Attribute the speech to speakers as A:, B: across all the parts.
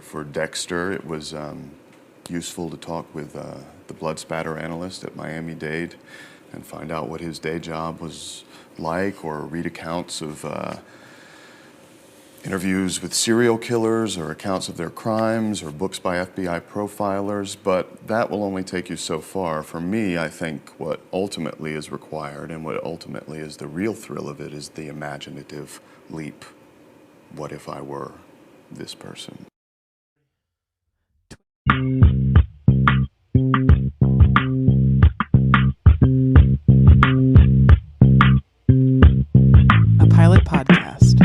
A: For Dexter, it was useful to talk with the blood spatter analyst at Miami-Dade and find out what his day job was like, or read accounts of interviews with serial killers or accounts of their crimes or books by FBI profilers, but that will only take you so far. For me, I think what ultimately is required and what ultimately is the real thrill of it is the imaginative leap. What if I were this person?
B: A pilot podcast.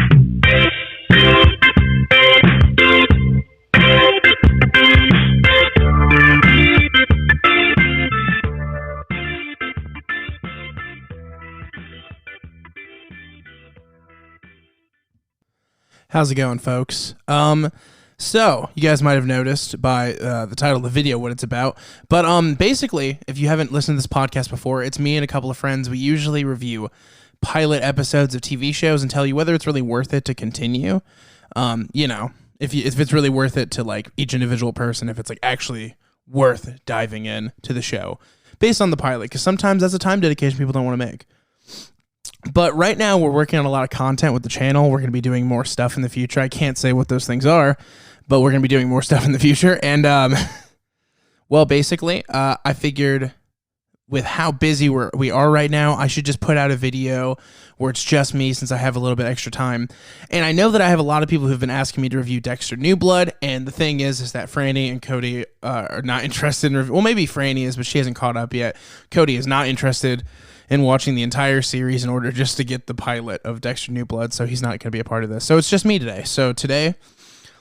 B: How's it going, folks? So you guys might have noticed by the title of the video what it's about. But basically, if you haven't listened to this podcast before, it's me and a couple of friends. We usually review pilot episodes of TV shows and tell you whether it's really worth it to continue. You know, if it's really worth it to like each individual person, if it's like actually worth diving in to the show based on the pilot, because sometimes that's a time dedication people don't want to make. But right now we're working on a lot of content with the channel. We're going to be doing more stuff in the future. I can't say what those things are, but we're going to be doing more stuff in the future. And, well, basically, I figured with how busy we are right now, I should just put out a video where it's just me since I have a little bit extra time. And I know that I have a lot of people who've been asking me to review Dexter New Blood. And the thing is that Franny and Cody are not interested in well, maybe Franny is, but she hasn't caught up yet. Cody is not interested in watching the entire series in order just to get the pilot of Dexter New Blood, so he's not going to be a part of this. So it's just me today. So today,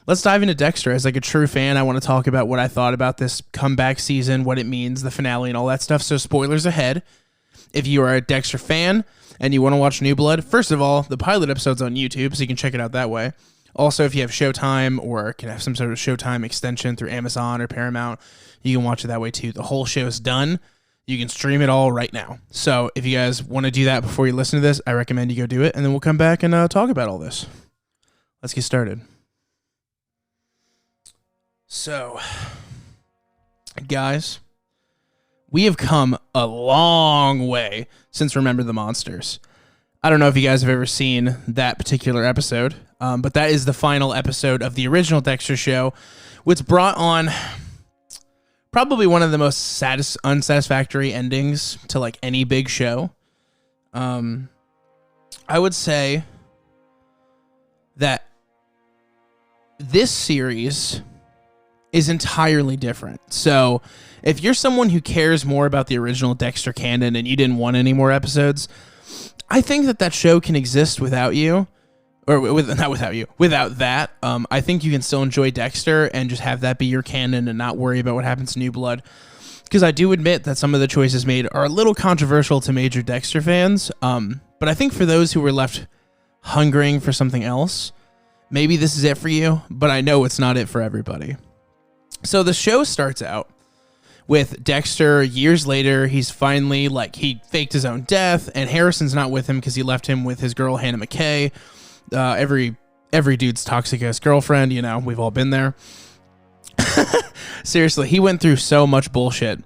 B: let's dive into Dexter. As like a true fan, I want to talk about what I thought about this comeback season, what it means, the finale, and all that stuff. So spoilers ahead. If you are a Dexter fan and you want to watch New Blood, first of all, the pilot episode's on YouTube, so you can check it out that way. Also, if you have Showtime or can have some sort of Showtime extension through Amazon or Paramount, you can watch it that way too. The whole show is done. You can stream it all right now. So if you guys want to do that before you listen to this, I recommend you go do it, and then we'll come back and talk about all this. Let's get started. So, guys, we have come a long way since Remember the Monsters. I don't know if you guys have ever seen that particular episode, but that is the final episode of the original Dexter show, which brought on probably one of the most unsatisfactory endings to like any big show. I would say that this series is entirely different. So if you're someone who cares more about the original Dexter canon and you didn't want any more episodes, I think that show can exist without you. Or without that, I think you can still enjoy Dexter and just have that be your canon and not worry about what happens to New Blood. Because I do admit that some of the choices made are a little controversial to major Dexter fans. But I think for those who were left hungering for something else, maybe this is it for you, but I know it's not it for everybody. So the show starts out with Dexter years later. He's finally, he faked his own death, and Harrison's not with him because he left him with his girl, Hannah McKay. Every dude's toxic ass girlfriend, you know, we've all been there. Seriously, he went through so much bullshit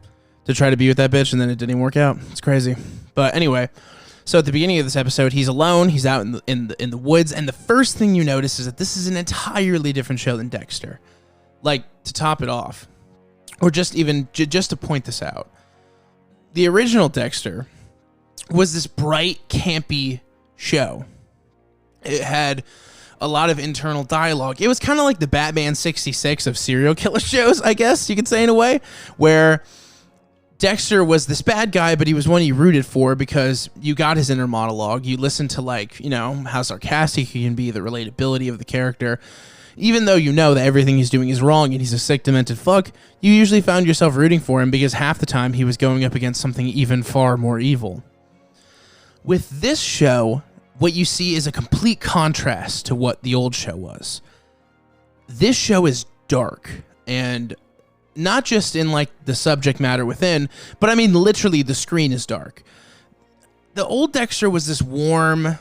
B: to try to be with that bitch, and then it didn't work out. It's crazy. But anyway, so at the beginning of this episode, he's alone. He's out in the woods, and the first thing you notice is that this is an entirely different show than Dexter. Like, to top it off, or just to point this out, the original Dexter was this bright, campy show. It had a lot of internal dialogue. It was kind of like the Batman 66 of serial killer shows, I guess you could say, in a way, where Dexter was this bad guy, but he was one you rooted for because you got his inner monologue. You listened to, how sarcastic he can be, the relatability of the character. Even though you know that everything he's doing is wrong and he's a sick, demented fuck, you usually found yourself rooting for him because half the time he was going up against something even far more evil. With this show, what you see is a complete contrast to what the old show was. This show is dark, and not just in the subject matter within, but I mean literally the screen is dark. The old Dexter was this warm,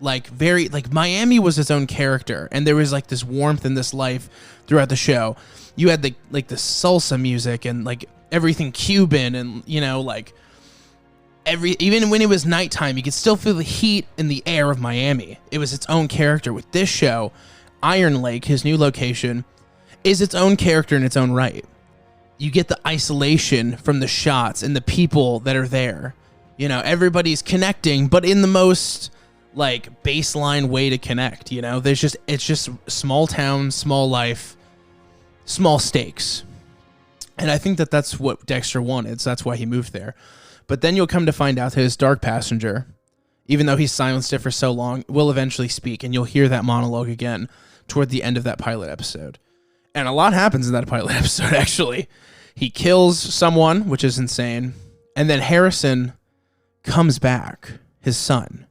B: like very like Miami was its own character, and there was like this warmth and this life throughout the show. You had the salsa music and like everything Cuban, and you know, like even when it was nighttime, you could still feel the heat in the air of Miami. It was its own character. With this show, Iron Lake, his new location, is its own character in its own right. You get the isolation from the shots and the people that are there. You know, everybody's connecting, but in the most like baseline way to connect. You know, it's just small town, small life, small stakes. And I think that that's what Dexter wanted, so that's why he moved there. But then you'll come to find out that his dark passenger, even though he's silenced it for so long, will eventually speak, and you'll hear that monologue again toward the end of that pilot episode. And a lot happens in that pilot episode, actually. He kills someone, which is insane, and then Harrison comes back, his son.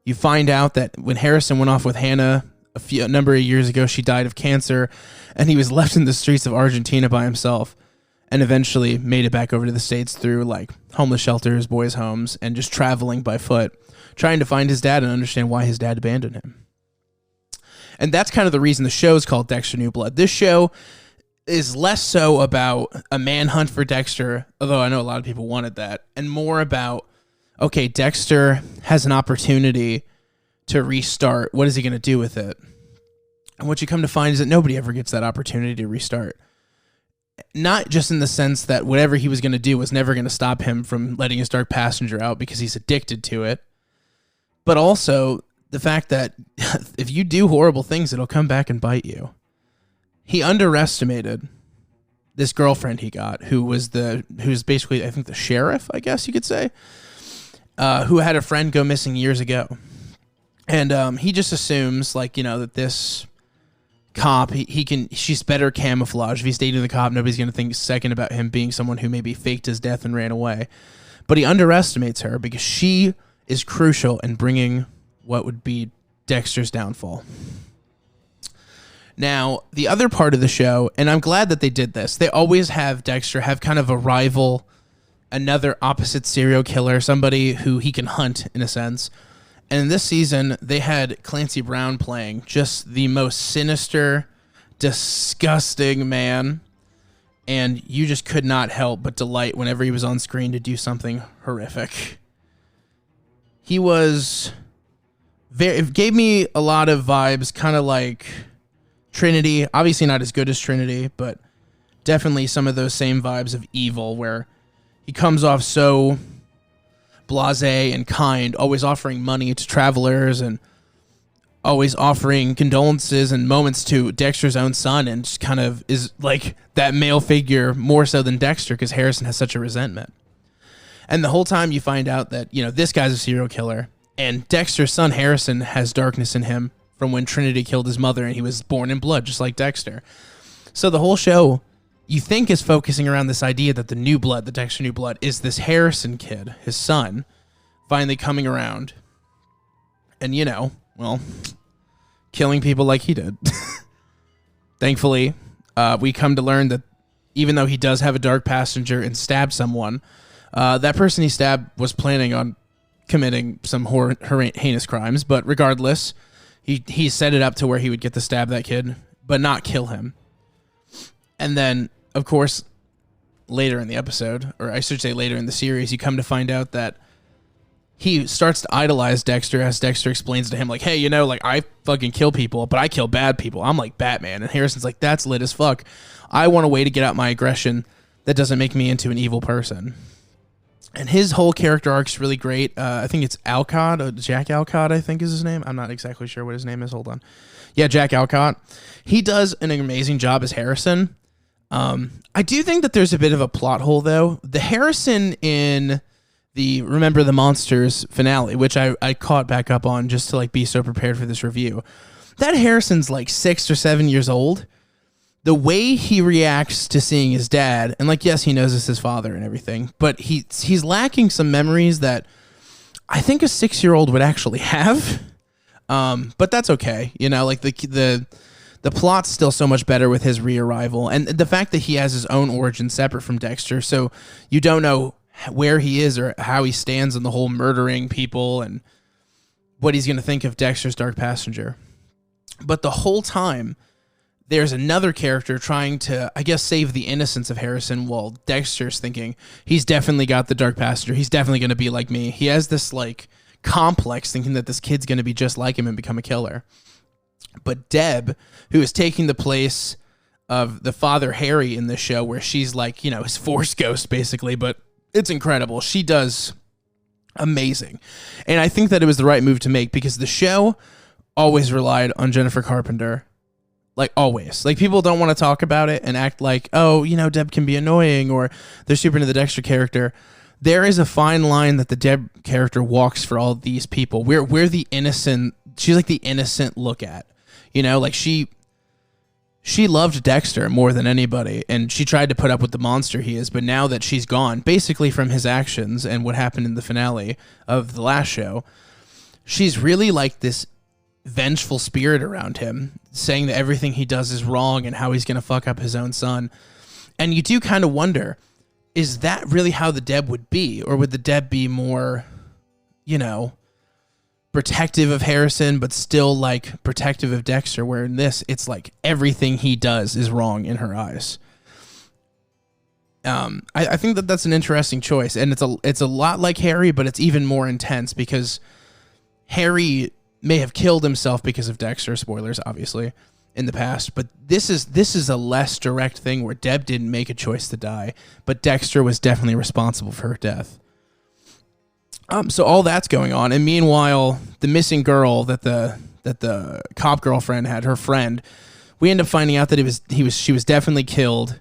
B: You find out that when Harrison went off with Hannah a number of years ago, she died of cancer, and he was left in the streets of Argentina by himself, and eventually made it back over to the States through like homeless shelters, boys' homes, and just traveling by foot, trying to find his dad and understand why his dad abandoned him. And that's kind of the reason the show is called Dexter New Blood. This show is less so about a manhunt for Dexter, although I know a lot of people wanted that, and more about, okay, Dexter has an opportunity to restart. What is he going to do with it? And what you come to find is that nobody ever gets that opportunity to restart. Not just in the sense that whatever he was going to do was never going to stop him from letting his dark passenger out because he's addicted to it, but also the fact that if you do horrible things, it'll come back and bite you. He underestimated this girlfriend he got, who's basically, I think, the sheriff, I guess you could say, who had a friend go missing years ago. And he just assumes, like, you know, that this cop, she's better camouflage. If he's dating the cop, nobody's going to think a second about him being someone who maybe faked his death and ran away. But he underestimates her because she is crucial in bringing what would be Dexter's downfall. Now, the other part of the show, and I'm glad that they did this, they always have Dexter have kind of a rival, another opposite serial killer, somebody who he can hunt in a sense. And in this season, they had Clancy Brown playing just the most sinister, disgusting man. And you just could not help but delight whenever he was on screen to do something horrific. He was it gave me a lot of vibes, kind of like Trinity. Obviously not as good as Trinity, but definitely some of those same vibes of evil, where he comes off so blasé and kind, always offering money to travelers and always offering condolences and moments to Dexter's own son, and just kind of is like that male figure more so than Dexter because Harrison has such a resentment. And the whole time you find out that, you know, this guy's a serial killer, and Dexter's son Harrison has darkness in him from when Trinity killed his mother, and he was born in blood just like Dexter. So the whole show, you think, is focusing around this idea that the New Blood, the Dexter New Blood, is this Harrison kid, his son, finally coming around and, you know, well, killing people like he did. Thankfully, we come to learn that even though he does have a dark passenger and stabbed someone, that person he stabbed was planning on committing some heinous crimes. But regardless, he set it up to where he would get to stab that kid, but not kill him. And then, of course, later in the episode, or I should say later in the series, you come to find out that he starts to idolize Dexter as Dexter explains to him, like, hey, you know, like, I fucking kill people, but I kill bad people. I'm like Batman. And Harrison's like, that's lit as fuck. I want a way to get out my aggression that doesn't make me into an evil person. And his whole character arc's really great. I think it's Alcott, Jack Alcott, I think is his name. I'm not exactly sure what his name is. Hold on. Yeah, Jack Alcott. He does an amazing job as Harrison. I do think that there's a bit of a plot hole, though. The Harrison in the Remember the Monsters finale, which I caught back up on just to like be so prepared for this review. That Harrison's like 6 or 7 years old. The way he reacts to seeing his dad, and like, yes, he knows it's his father and everything, but he's lacking some memories that I think a 6-year-old would actually have. But that's okay. You know, like the plot's still so much better with his re-arrival, and the fact that he has his own origin separate from Dexter, so you don't know where he is or how he stands on the whole murdering people and what he's going to think of Dexter's dark passenger. But the whole time, there's another character trying to, I guess, save the innocence of Harrison, while Dexter's thinking, he's definitely got the dark passenger. He's definitely going to be like me. He has this, like, complex thinking that this kid's going to be just like him and become a killer. But Deb, who is taking the place of the father Harry in this show, where she's like, you know, his force ghost, basically, but it's incredible. She does amazing. And I think that it was the right move to make, because the show always relied on Jennifer Carpenter. Like, always. Like, people don't want to talk about it and act like, oh, you know, Deb can be annoying, or they're super into the Dexter character. There is a fine line that the Deb character walks for all these people. We're the innocent. She's like the innocent look at. You know, like, she loved Dexter more than anybody, and she tried to put up with the monster he is, but now that she's gone, basically from his actions and what happened in the finale of the last show, she's really like this vengeful spirit around him, saying that everything he does is wrong and how he's going to fuck up his own son. And you do kind of wonder, is that really how the Deb would be? Or would the Deb be more, you know, protective of Harrison, but still, like, protective of Dexter, where in this, it's like everything he does is wrong in her eyes. I think that that's an interesting choice, and it's a lot like Harry, but it's even more intense, because Harry may have killed himself because of Dexter, spoilers, obviously, in the past, but this is a less direct thing where Deb didn't make a choice to die, but Dexter was definitely responsible for her death. So all that's going on, and meanwhile, the missing girl that the cop girlfriend had, her friend, we end up finding out that she was definitely killed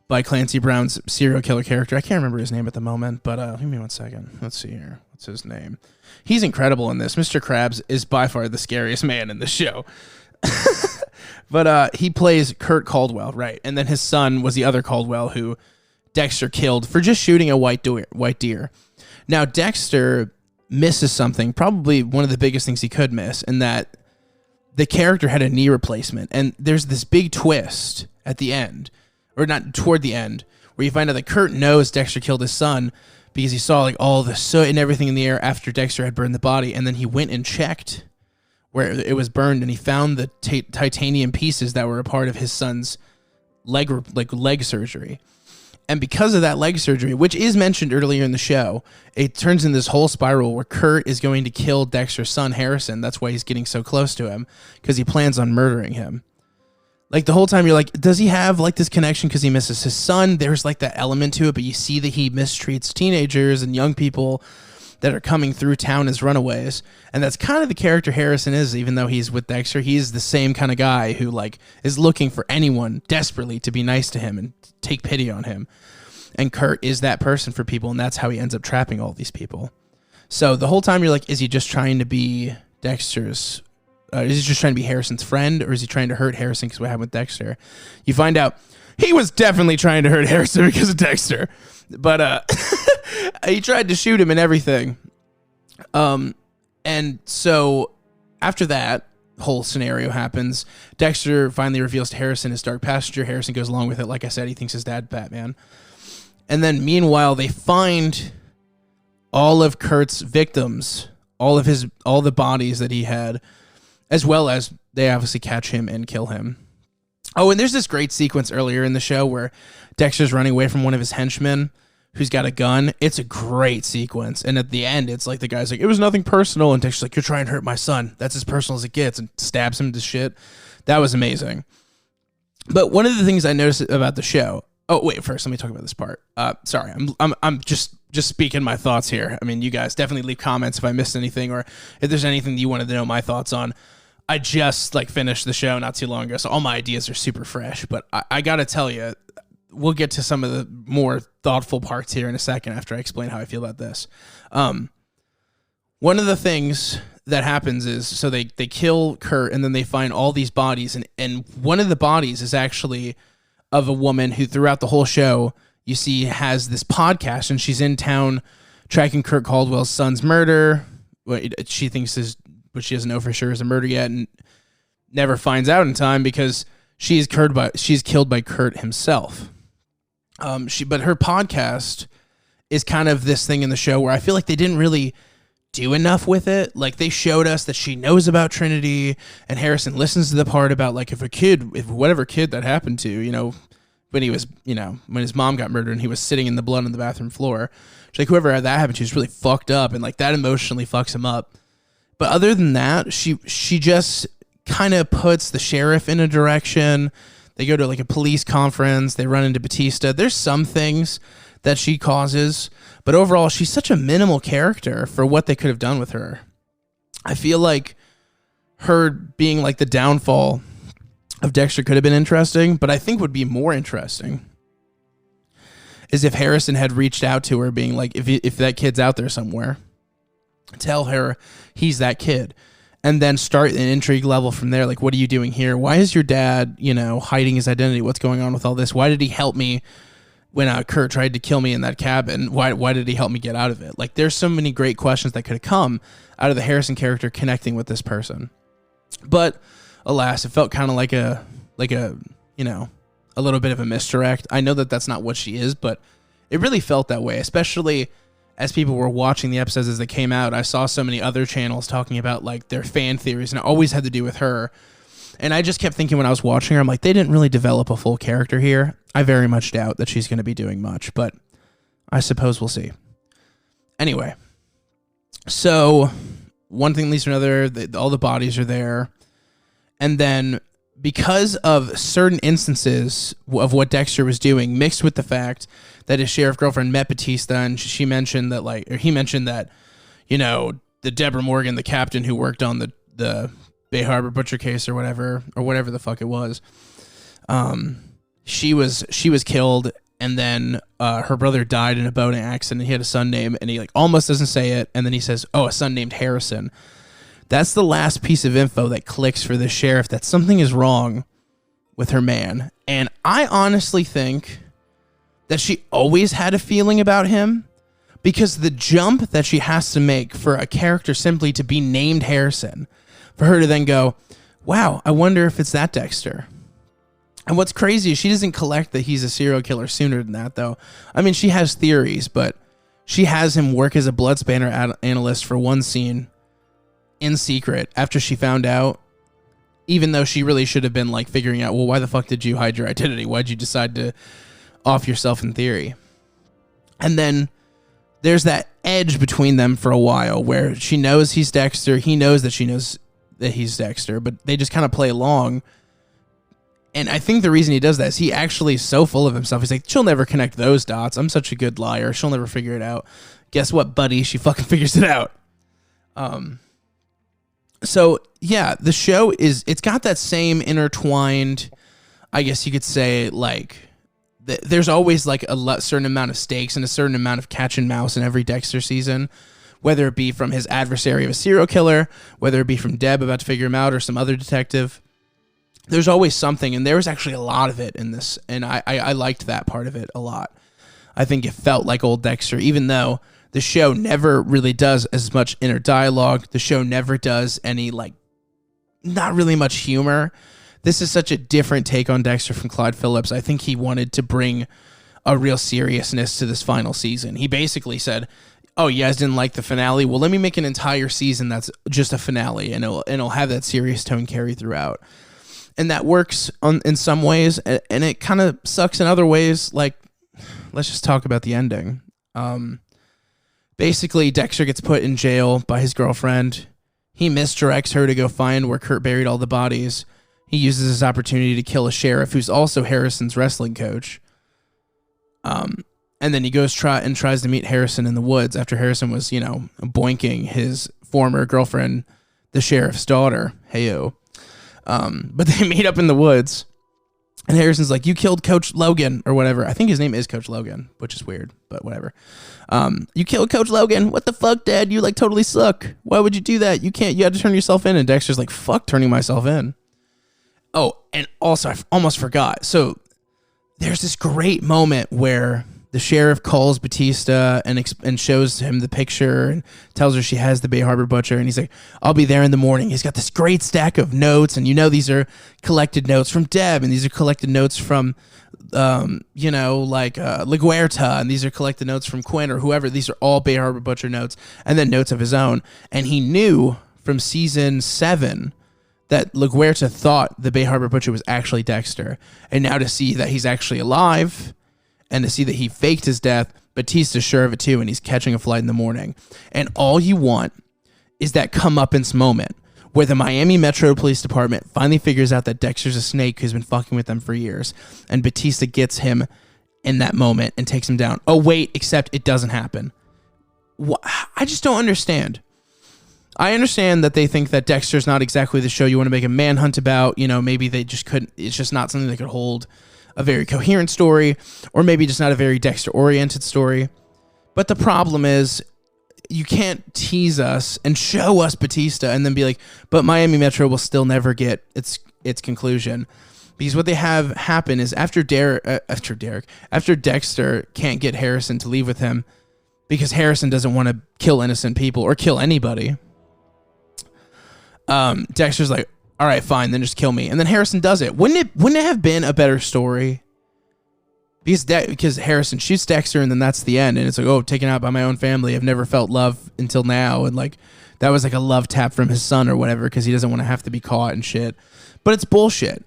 B: by Clancy Brown's serial killer character. I can't remember his name at the moment, but give me 1 second. Let's see here. What's his name? He's incredible in this. Mr. Krabs is by far the scariest man in the show. But he plays Kurt Caldwell, right? And then his son was the other Caldwell who Dexter killed for just shooting a white deer. Now, Dexter misses something, probably one of the biggest things he could miss, in that the character had a knee replacement. And there's this big twist at the end, or not, toward the end, where you find out that Kurt knows Dexter killed his son because he saw like all the soot and everything in the air after Dexter had burned the body. And then he went and checked where it was burned, and he found the titanium pieces that were a part of his son's leg surgery. And because of that leg surgery, which is mentioned earlier in the show, it turns in this whole spiral where Kurt is going to kill Dexter's son, Harrison. That's why he's getting so close to him, because he plans on murdering him. Like, the whole time you're like, does he have like this connection because he misses his son? There's like that element to it, but you see that he mistreats teenagers and young people that are coming through town as runaways. And that's kind of the character Harrison is, even though he's with Dexter. He's the same kind of guy who like is looking for anyone desperately to be nice to him and take pity on him. And Kurt is that person for people, and that's how he ends up trapping all these people. So the whole time you're like, is he just trying to be Dexter's, is he just trying to be Harrison's friend, or is he trying to hurt Harrison because what happened with Dexter? You find out he was definitely trying to hurt Harrison because of Dexter. But he tried to shoot him and everything. And so after that whole scenario happens, Dexter finally reveals to Harrison his dark passenger. Harrison goes along with it. Like I said, he thinks his dad's Batman. And then meanwhile, they find all of Kurt's victims, all the bodies that he had, as well as they obviously catch him and kill him. Oh, and there's this great sequence earlier in the show where Dexter's running away from one of his henchmen who's got a gun. It's a great sequence. And at the end, it's like the guy's like, it was nothing personal. And Dexter's like, you're trying to hurt my son. That's as personal as it gets. And stabs him to shit. That was amazing. But one of the things I noticed about the show. Oh, wait, first, let me talk about this part. Sorry, I'm just speaking my thoughts here. I mean, you guys definitely leave comments if I missed anything or if there's anything that you wanted to know my thoughts on. I just finished the show not too long ago, so all my ideas are super fresh. But I got to tell you, we'll get to some of the more thoughtful parts here in a second after I explain how I feel about this. One of the things that happens is, so they kill Kurt, and then they find all these bodies, and one of the bodies is actually of a woman who throughout the whole show you see has this podcast, and she's in town tracking Kurt Caldwell's son's murder. What she thinks is, but she doesn't know for sure is a murder yet, and never finds out in time because she's killed by Kurt himself. But her podcast is kind of this thing in the show where I feel like they didn't really do enough with it. Like, they showed us that she knows about Trinity, and Harrison listens to the part about, like, if whatever kid that happened to, you know, when he was, you know, when his mom got murdered and he was sitting in the blood on the bathroom floor. She's like, whoever that happened to is really fucked up, and like that emotionally fucks him up. But other than that, she just kind of puts the sheriff in a direction. They go to like a police conference. They run into Batista. There's some things that she causes, but overall, she's such a minimal character for what they could have done with her. I feel like her being like the downfall of Dexter could have been interesting, but I think would be more interesting is if Harrison had reached out to her being like, if that kid's out there somewhere, tell her he's that kid, and then start an intrigue level from there. Like, what are you doing here? Why is your dad, you know, hiding his identity? What's going on with all this? Why did he help me when Kurt tried to kill me in that cabin? Why did he help me get out of it? Like, there's so many great questions that could have come out of the Harrison character connecting with this person. But alas, it felt kind of like a, you know, a little bit of a misdirect. I know that that's not what she is, but it really felt that way, especially as people were watching the episodes as they came out. I saw so many other channels talking about like their fan theories, and it always had to do with her. And I just kept thinking when I was watching her, I'm like, they didn't really develop a full character here. I very much doubt that she's going to be doing much, but I suppose we'll see. Anyway, so one thing leads to another. All the bodies are there. And then because of certain instances of what Dexter was doing, mixed with the fact that his sheriff girlfriend met Batista, and she mentioned that, like, or he mentioned that, you know, the Debra Morgan, the captain who worked on the Bay Harbor butcher case or whatever the fuck it was, she was killed, and then her brother died in a boating accident. He had a son named, and he like almost doesn't say it, and then he says, "Oh, a son named Harrison." That's the last piece of info that clicks for the sheriff that something is wrong with her man. And I honestly think that she always had a feeling about him, because the jump that she has to make for a character simply to be named Harrison, for her to then go, wow, I wonder if it's that Dexter. And what's crazy is she doesn't collect that he's a serial killer sooner than that, though. I mean, she has theories, but she has him work as a blood spanner analyst for one scene in secret after she found out, even though she really should have been like figuring out, well, why the fuck did you hide your identity? Why'd you decide to off yourself in theory? And then there's that edge between them for a while where she knows he's Dexter. He knows that she knows that he's Dexter, but they just kind of play along. And I think the reason he does that is he actually is so full of himself. He's like, she'll never connect those dots. I'm such a good liar. She'll never figure it out. Guess what, buddy? She fucking figures it out. So yeah, the show it's got that same intertwined, I guess you could say, like, there's always like a certain amount of stakes and a certain amount of catch and mouse in every Dexter season, whether it be from his adversary of a serial killer, whether it be from Deb about to figure him out, or some other detective. There's always something, and there was actually a lot of it in this, and I liked that part of it a lot. I think it felt like old Dexter, even though the show never really does as much inner dialogue. The show never does any, like, not really much humor. This is such a different take on Dexter from Clyde Phillips. I think he wanted to bring a real seriousness to this final season. He basically said, oh, you guys didn't like the finale? Well, let me make an entire season that's just a finale, and it'll have that serious tone carry throughout. And that works in some ways, and it kind of sucks in other ways. Like, let's just talk about the ending. Basically, Dexter gets put in jail by his girlfriend. He misdirects her to go find where Kurt buried all the bodies. He uses his opportunity to kill a sheriff who's also Harrison's wrestling coach. And then he goes tries to meet Harrison in the woods after Harrison was, you know, boinking his former girlfriend, the sheriff's daughter. Heyo. But they meet up in the woods, and Harrison's like, you killed Coach Logan, or whatever. I think his name is Coach Logan, which is weird, but whatever. You killed Coach Logan. What the fuck, Dad? You like totally suck. Why would you do that? You had to turn yourself in. And Dexter's like, fuck turning myself in. Oh, and also I almost forgot. So there's this great moment where the sheriff calls Batista and shows him the picture and tells her she has the Bay Harbor butcher. And he's like, I'll be there in the morning. He's got this great stack of notes. And you know, these are collected notes from Deb, and these are collected notes from like LaGuerta, and these are collected notes from Quinn or whoever. These are all Bay Harbor Butcher notes, and then notes of his own. And he knew from season 7 that LaGuerta thought the Bay Harbor Butcher was actually Dexter. And now to see that he's actually alive, and to see that he faked his death, Batista's sure of it too, and he's catching a flight in the morning. And all you want is that comeuppance moment where the Miami Metro Police Department finally figures out that Dexter's a snake who's been fucking with them for years, and Batista gets him in that moment and takes him down. Oh, wait, except it doesn't happen. I just don't understand. I understand that they think that Dexter's not exactly the show you want to make a manhunt about. Maybe they just couldn't, it's just not something that could hold a very coherent story, or maybe just not a very Dexter-oriented story. But the problem is, you can't tease us and show us Batista and then be like, but Miami Metro will still never get its conclusion. Because what they have happen is after Dexter can't get Harrison to leave with him because Harrison doesn't want to kill innocent people or kill anybody. Dexter's like, all right, fine, then just kill me. And then Harrison does it. Wouldn't it have been a better story? Because Harrison shoots Dexter, and then that's the end. And it's like, oh, taken out by my own family. I've never felt love until now. And like, that was like a love tap from his son or whatever, because he doesn't want to have to be caught and shit. But it's bullshit.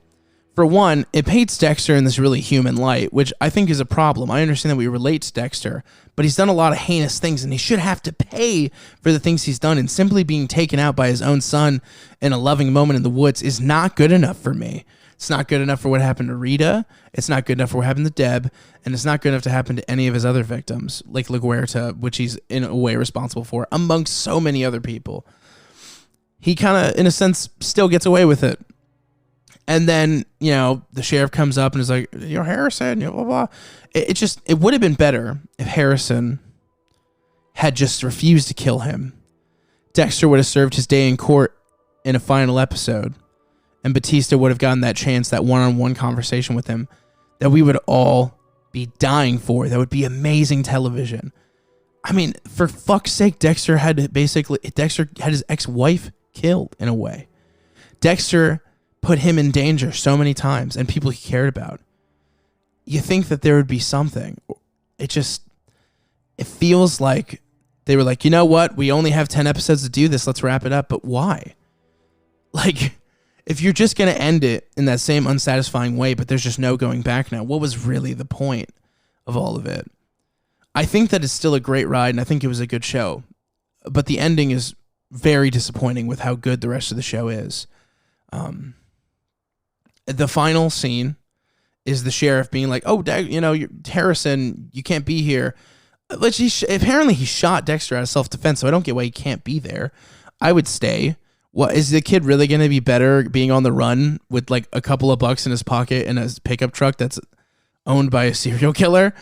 B: For one, it paints Dexter in this really human light, which I think is a problem. I understand that we relate to Dexter, but he's done a lot of heinous things, and he should have to pay for the things he's done. And simply being taken out by his own son in a loving moment in the woods is not good enough for me. It's not good enough for what happened to Rita. It's not good enough for what happened to Deb. And it's not good enough to happen to any of his other victims, like LaGuerta, which he's in a way responsible for, amongst so many other people. He kind of, in a sense, still gets away with it. And then, the sheriff comes up and is like, you're Harrison, blah, blah. It would have been better if Harrison had just refused to kill him. Dexter would have served his day in court in a final episode. And Batista would have gotten that chance, that one-on-one conversation with him that we would all be dying for. That would be amazing television. I mean, for fuck's sake, Dexter had his ex-wife killed in a way. Dexter put him in danger so many times, and people he cared about. You think that there would be something. It feels like they were like, you know what? We only have 10 episodes to do this. Let's wrap it up. But why? Like, if you're just going to end it in that same unsatisfying way, but there's just no going back now, what was really the point of all of it? I think that it's still a great ride, and I think it was a good show. But the ending is very disappointing with how good the rest of the show is. The final scene is the sheriff being like, oh, Harrison, you can't be here. Apparently he shot Dexter out of self-defense, so I don't get why he can't be there. I would stay. What, is the kid really going to be better being on the run with like a couple of bucks in his pocket and a pickup truck that's owned by a serial killer,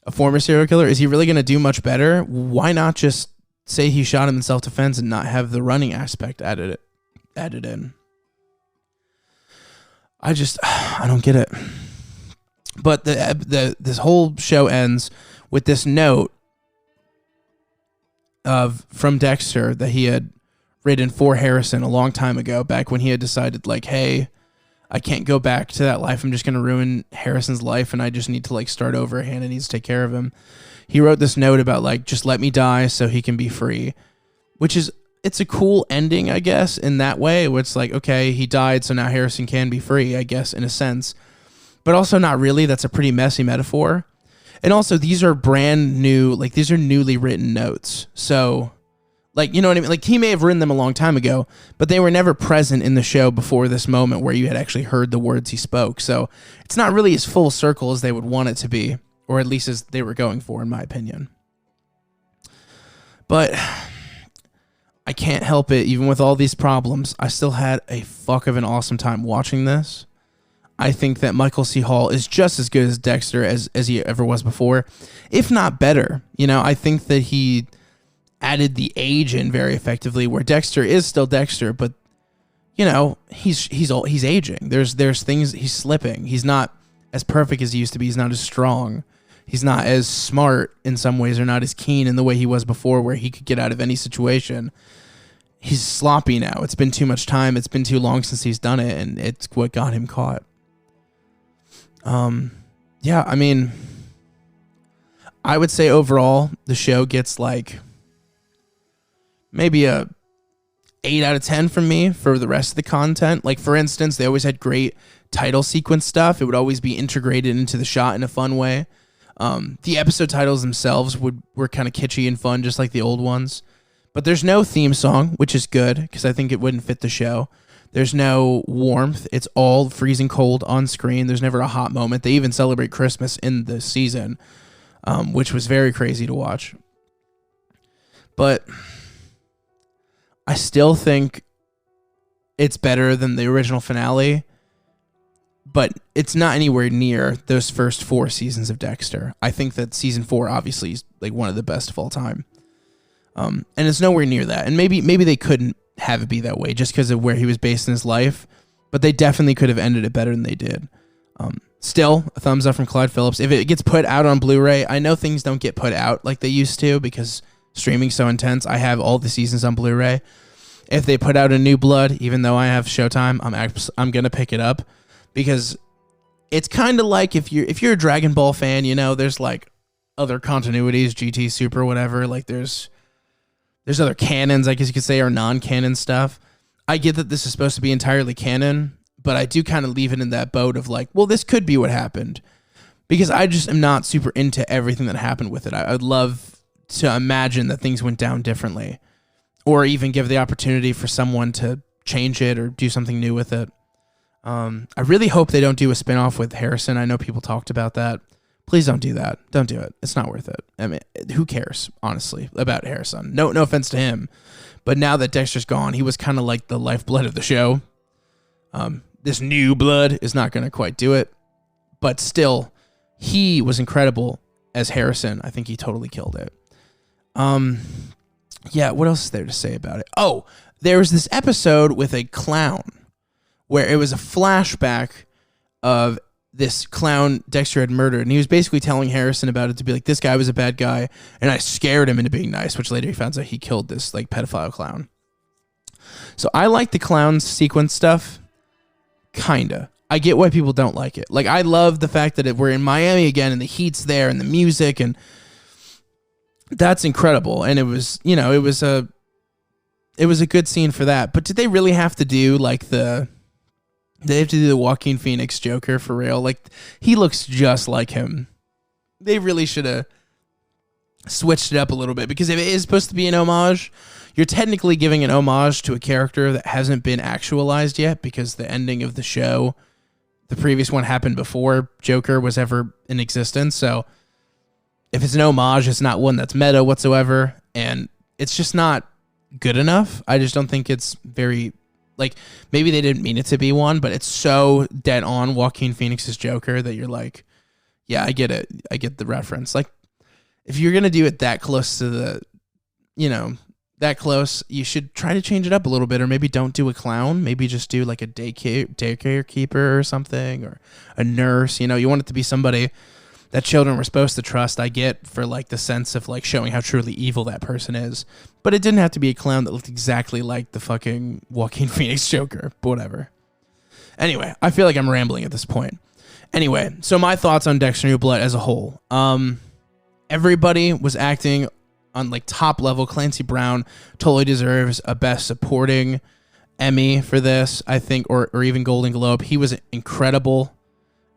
B: a former serial killer? Is he really going to do much better? Why not just say he shot him in self-defense and not have the running aspect added in? I don't get it. But this whole show ends with this note from Dexter that he had written for Harrison a long time ago, back when he had decided, like, hey, I can't go back to that life. I'm just going to ruin Harrison's life, and I just need to, like, start over. Hannah needs to take care of him. He wrote this note about, like, just let me die so he can be free, which is, it's a cool ending, I guess, in that way, where it's like, okay, he died, so now Harrison can be free, I guess, in a sense. But also not really. That's a pretty messy metaphor. And also, these are brand new, like, these are newly written notes. So, like, you know what I mean? Like, he may have written them a long time ago, but they were never present in the show before this moment where you had actually heard the words he spoke. So, it's not really as full circle as they would want it to be, or at least as they were going for, in my opinion. But I can't help it. Even with all these problems, I still had a fuck of an awesome time watching this. I think that Michael C. Hall is just as good as Dexter as he ever was before, if not better. I think that he added the age in very effectively, where Dexter is still Dexter, but he's aging. There's things, he's slipping. He's not as perfect as he used to be. He's not as strong. He's not as smart in some ways, or not as keen in the way he was before, where he could get out of any situation. He's sloppy now. It's been too much time. It's been too long since he's done it, and it's what got him caught. yeah, I mean, I would say overall the show gets like maybe a 8 out of 10 from me for the rest of the content. Like, for instance, they always had great title sequence stuff. It would always be integrated into the shot in a fun way. The episode titles themselves were kind of kitschy and fun, just like the old ones. But there's no theme song, which is good because I think it wouldn't fit the show. There's no warmth. It's all freezing cold on screen. There's never a hot moment. They even celebrate Christmas in the season, which was very crazy to watch. But I still think it's better than the original finale, but it's not anywhere near those first 4 seasons of Dexter. I think that season 4 obviously is like one of the best of all time. And it's nowhere near that. And maybe they couldn't have it be that way just because of where he was based in his life, but they definitely could have ended it better than they did. Still, a thumbs up from Clyde Phillips. If it gets put out on Blu-ray, I know things don't get put out like they used to because streaming's so intense. I have all the seasons on Blu-ray. If they put out a New Blood, even though I have Showtime, I'm gonna pick it up because it's kind of like if you're a Dragon Ball fan, you know, there's like other continuities, GT Super, whatever. Like there's other canons, I guess you could say, or non-canon stuff. I get that this is supposed to be entirely canon, but I do kind of leave it in that boat of like, well, this could be what happened, because I just am not super into everything that happened with it. I would love to imagine that things went down differently, or even give the opportunity for someone to change it or do something new with it. I really hope they don't do a spinoff with Harrison. I know people talked about that. Please don't do that. Don't do it. It's not worth it. I mean, who cares, honestly, about Harrison? No offense to him, but now that Dexter's gone, he was kind of like the lifeblood of the show. This New Blood is not going to quite do it, but still, he was incredible as Harrison. I think he totally killed it. Yeah, what else is there to say about it? Oh, there was this episode with a clown where it was a flashback of this clown Dexter had murdered, and he was basically telling Harrison about it to be like, this guy was a bad guy, and I scared him into being nice, which later he found out he killed this like pedophile clown. So I like the clown sequence stuff, kinda. I get why people don't like it. Like, I love the fact that we're in Miami again, and the heat's there, and the music, and that's incredible. And it was, you know, it was a good scene for that. But did they really have to do like they have to do the Joaquin Phoenix Joker for real? Like, he looks just like him. They really should have switched it up a little bit, because if it is supposed to be an homage, you're technically giving an homage to a character that hasn't been actualized yet, because the ending of the show, the previous one, happened before Joker was ever in existence. So if it's an homage, it's not one that's meta whatsoever, and it's just not good enough. I just don't think it's very, like, maybe they didn't mean it to be one, but it's so dead on Joaquin Phoenix's Joker that you're like, yeah, I get it. I get the reference. Like, if you're going to do it that close to the, you know, that close, you should try to change it up a little bit, or maybe don't do a clown. Maybe just do like a daycare keeper or something, or a nurse. You know, you want it to be somebody that children were supposed to trust. I get, for like the sense of like showing how truly evil that person is, but it didn't have to be a clown that looked exactly like the fucking Joaquin Phoenix Joker, but whatever. Anyway, I feel like I'm rambling at this point. Anyway, so my thoughts on Dexter New Blood as a whole. Everybody was acting on like top level. Clancy Brown totally deserves a Best Supporting Emmy for this, I think, or even Golden Globe. He was incredible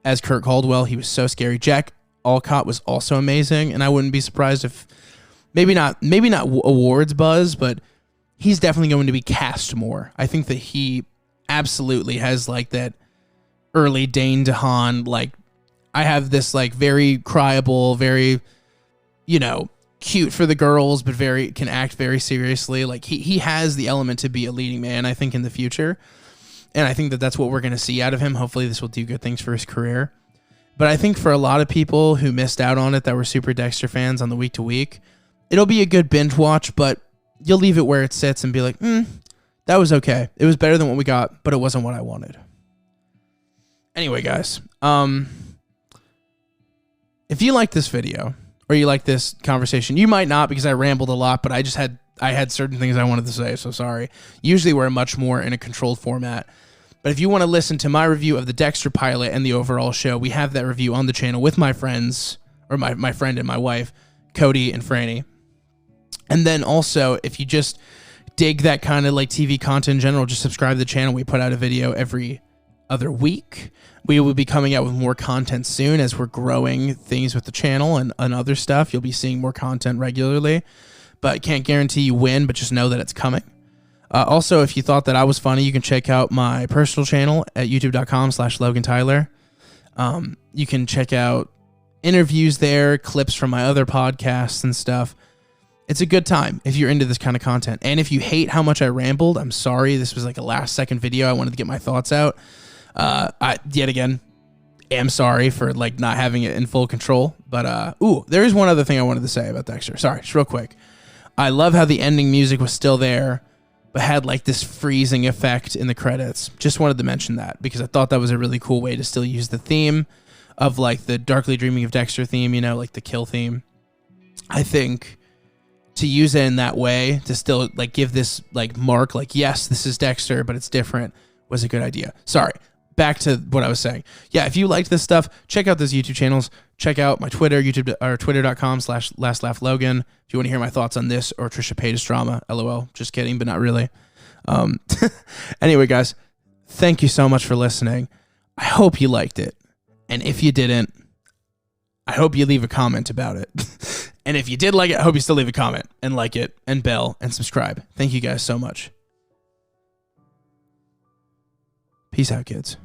B: as Kurt Caldwell. He was so scary. Jack Alcott was also amazing, and I wouldn't be surprised if maybe not awards buzz, but he's definitely going to be cast more. I think that he absolutely has like that early Dane DeHaan, like, I have this like very cryable, very, you know, cute for the girls, but can act very seriously. Like, he has the element to be a leading man, I think, in the future. And I think that that's what we're going to see out of him. Hopefully this will do good things for his career. But I think for a lot of people who missed out on it, that were super Dexter fans on the week to week, it'll be a good binge watch, but you'll leave it where it sits and be like, that was okay. It was better than what we got, but it wasn't what I wanted. Anyway, guys, if you like this video, or you like this conversation, you might not, because I rambled a lot, but I had certain things I wanted to say, so sorry. Usually we're much more in a controlled format. But if you want to listen to my review of the Dexter pilot and the overall show, we have that review on the channel with my friends, or my friend and my wife, Cody and Franny. And then also, if you just dig that kind of like TV content in general, just subscribe to the channel. We put out a video every other week. We will be coming out with more content soon as we're growing things with the channel and other stuff. You'll be seeing more content regularly, but can't guarantee you when, but just know that it's coming. Also, if you thought that I was funny, you can check out my personal channel at youtube.com/Logan Tyler. You can check out interviews there, clips from my other podcasts and stuff. It's a good time if you're into this kind of content. And if you hate how much I rambled, I'm sorry. This was like a last second video. I wanted to get my thoughts out. I, yet again, am sorry for like not having it in full control. But, there is one other thing I wanted to say about Dexter. Sorry, just real quick. I love how the ending music was still there, but had like this freezing effect in the credits. Just wanted to mention that because I thought that was a really cool way to still use the theme of like the Darkly Dreaming of Dexter theme, you know, like the kill theme. I think to use it in that way to still like give this like mark, like, yes, this is Dexter, but it's different, was a good idea. Sorry. Back to what I was saying. Yeah, if you liked this stuff, check out those YouTube channels. Check out my Twitter, twitter.com/LastLaughLogan. If you want to hear my thoughts on this or Trisha Paytas drama, LOL. Just kidding, but not really. Anyway, guys, thank you so much for listening. I hope you liked it. And if you didn't, I hope you leave a comment about it. And if you did like it, I hope you still leave a comment and like it and bell and subscribe. Thank you guys so much. Peace out, kids.